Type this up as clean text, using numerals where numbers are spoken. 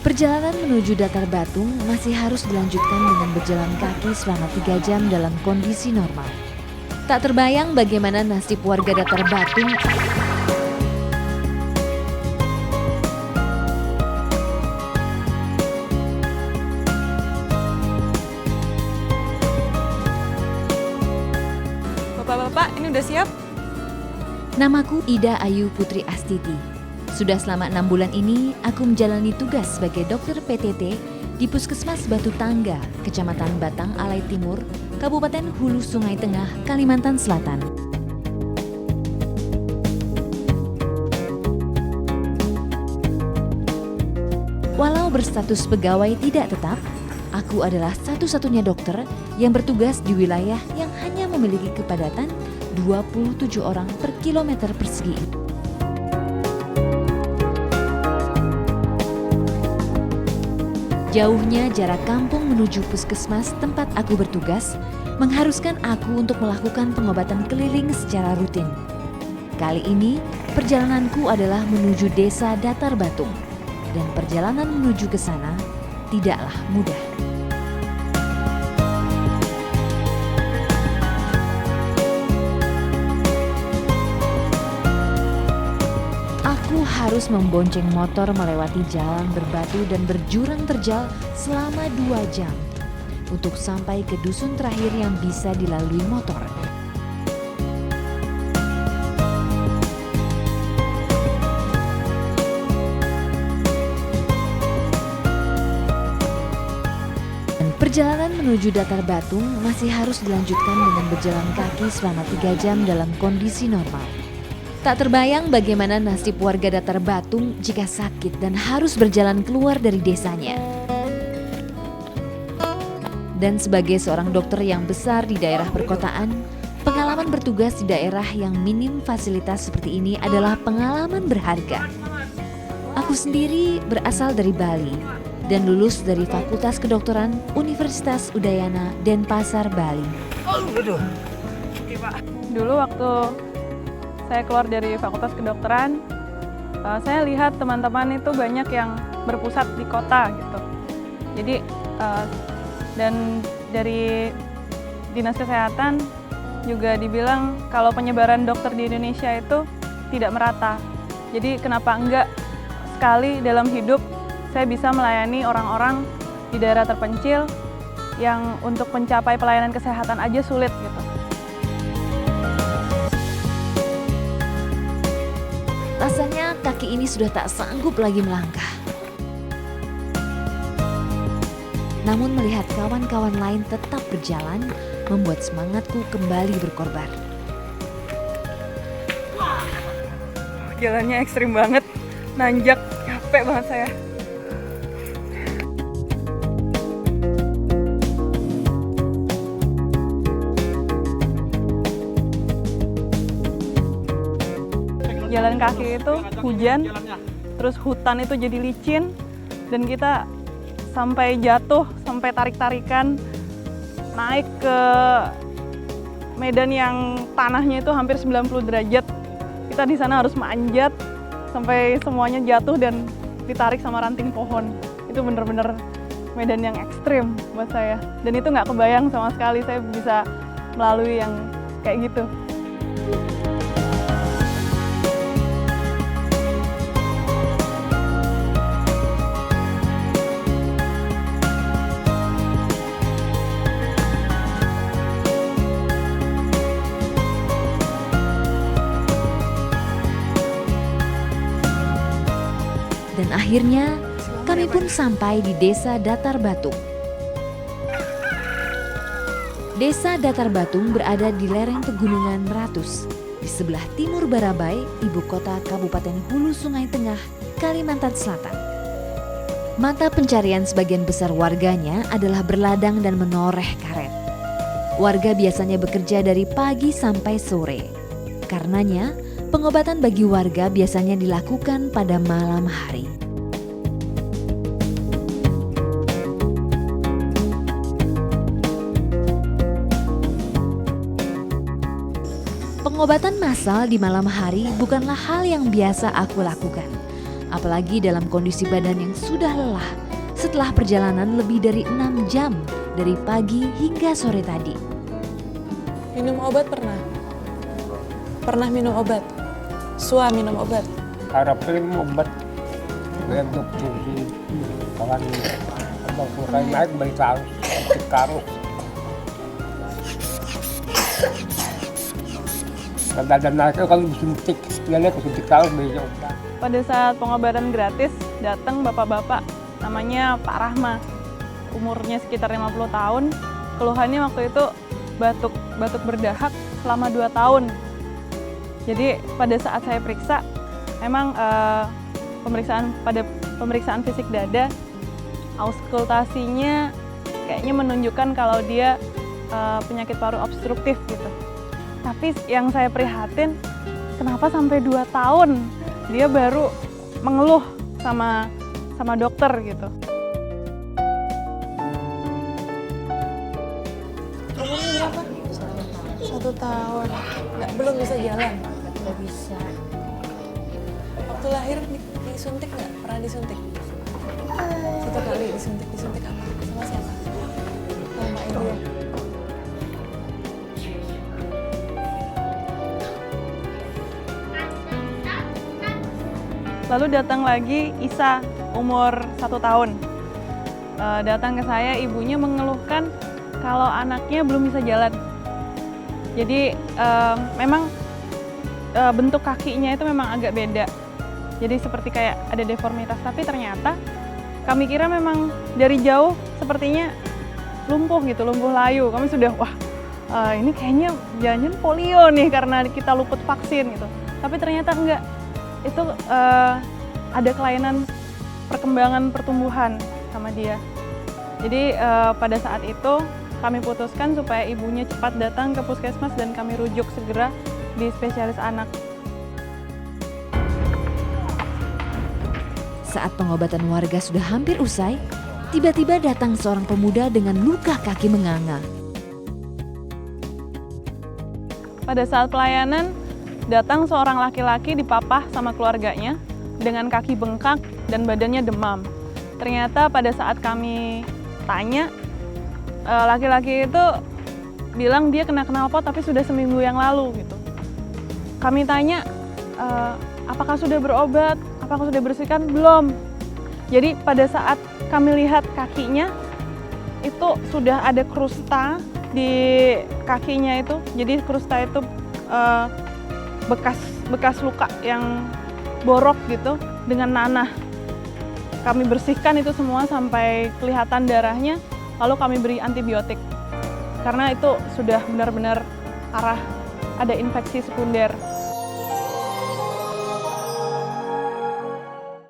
Perjalanan menuju Datar Batung masih harus dilanjutkan dengan berjalan kaki selama 3 jam dalam kondisi normal. Tak terbayang bagaimana nasib warga Datar Batung. Bapak-bapak, ini udah siap? Namaku Ida Ayu Putri Astiti. Sudah selama 6 bulan ini, aku menjalani tugas sebagai dokter PTT di Puskesmas Batu Tangga, Kecamatan Batang Alai Timur, Kabupaten Hulu Sungai Tengah, Kalimantan Selatan. Walau berstatus pegawai tidak tetap, aku adalah satu-satunya dokter yang bertugas di wilayah yang hanya memiliki kepadatan 27 orang per kilometer persegi. Jauhnya jarak kampung menuju puskesmas tempat aku bertugas mengharuskan aku untuk melakukan pengobatan keliling secara rutin. Kali ini, perjalananku adalah menuju desa Datar Batung, dan perjalanan menuju ke sana tidaklah mudah. Aku harus membonceng motor melewati jalan berbatu dan berjurang terjal selama 2 jam untuk sampai ke dusun terakhir yang bisa dilalui motor. Dan perjalanan menuju Datar Batung masih harus dilanjutkan dengan berjalan kaki selama 3 jam dalam kondisi normal. Tak terbayang bagaimana nasib warga Datar Batung jika sakit dan harus berjalan keluar dari desanya. Dan sebagai seorang dokter yang besar di daerah perkotaan, pengalaman bertugas di daerah yang minim fasilitas seperti ini adalah pengalaman berharga. Aku sendiri berasal dari Bali dan lulus dari Fakultas Kedokteran Universitas Udayana, Denpasar, Bali. Dulu waktu saya keluar dari Fakultas Kedokteran, saya lihat teman-teman itu banyak yang berpusat di kota gitu. Jadi dan dari Dinas Kesehatan juga dibilang kalau penyebaran dokter di Indonesia itu tidak merata. Jadi kenapa enggak sekali dalam hidup saya bisa melayani orang-orang di daerah terpencil yang untuk mencapai pelayanan kesehatan aja sulit gitu. Rasanya kaki ini sudah tak sanggup lagi melangkah. Namun melihat kawan-kawan lain tetap berjalan, membuat semangatku kembali berkorban. Jalannya ekstrim banget, nanjak, capek banget saya. Jalan kaki itu hujan, terus hutan itu jadi licin, dan kita sampai jatuh, sampai tarik-tarikan, naik ke medan yang tanahnya itu hampir 90 derajat. Kita di sana harus manjat sampai semuanya jatuh dan ditarik sama ranting pohon. Itu bener-bener medan yang ekstrim buat saya. Dan itu nggak kebayang sama sekali saya bisa melalui yang kayak gitu. Dan akhirnya kami pun sampai di desa Datar Batung. Desa Datar Batung berada di lereng pegunungan Meratus, di sebelah timur Barabai, ibu kota Kabupaten Hulu Sungai Tengah, Kalimantan Selatan. Mata pencarian sebagian besar warganya adalah berladang dan menoreh karet. Warga biasanya bekerja dari pagi sampai sore. Karenanya, pengobatan bagi warga biasanya dilakukan pada malam hari. Pengobatan massal di malam hari bukanlah hal yang biasa aku lakukan. apalagi dalam kondisi badan yang sudah lelah setelah perjalanan lebih dari 6 jam dari pagi hingga sore tadi. Minum obat pernah? Pernah minum obat? Sua minum obat? Harapin obat dengan dokter di kawan abang sukai naik balik karus. Ada naik kalau disuntik, dia kesuntik karus beli obat. Pada saat pengobatan gratis, datang bapak-bapak namanya Pak Rahma. Umurnya sekitar 50 tahun. Keluhannya waktu itu batuk berdahak selama 2 tahun. Jadi pada saat saya periksa, memang pemeriksaan fisik dada, auskultasinya kayaknya menunjukkan kalau dia penyakit paru obstruktif gitu. Tapi yang saya prihatin, kenapa sampai 2 tahun dia baru mengeluh sama dokter gitu. Umurnya berapa? 1 tahun. Belum bisa jalan? Nggak bisa. Waktu lahir disuntik nggak? Pernah disuntik? 1 kali disuntik apa? Sama siapa? Sama ibu ya? Lalu datang lagi Isa, umur 1 tahun. Datang ke saya, ibunya mengeluhkan kalau anaknya belum bisa jalan. Jadi memang bentuk kakinya itu memang agak beda. Jadi seperti kayak ada deformitas, tapi ternyata kami kira memang dari jauh sepertinya lumpuh gitu, lumpuh layu. Kami sudah, ini kayaknya jangan-jangan polio nih karena kita luput vaksin gitu. Tapi ternyata enggak. Itu ada kelainan perkembangan pertumbuhan sama dia. Jadi pada saat itu kami putuskan supaya ibunya cepat datang ke puskesmas dan kami rujuk segera di spesialis anak. Saat pengobatan warga sudah hampir usai, tiba-tiba datang seorang pemuda dengan luka kaki menganga. Pada saat pelayanan, datang seorang laki-laki dipapah sama keluarganya dengan kaki bengkak dan badannya demam. Ternyata pada saat kami tanya, laki-laki itu bilang dia kena knalpot tapi sudah seminggu yang lalu gitu. Kami tanya, apakah sudah berobat? Apakah sudah bersihkan? Belum. Jadi pada saat kami lihat kakinya, itu sudah ada krusta di kakinya itu. Jadi krusta itu bekas luka yang borok gitu dengan nanah. Kami bersihkan itu semua sampai kelihatan darahnya, lalu kami beri antibiotik. Karena itu sudah benar-benar arah ada infeksi sekunder.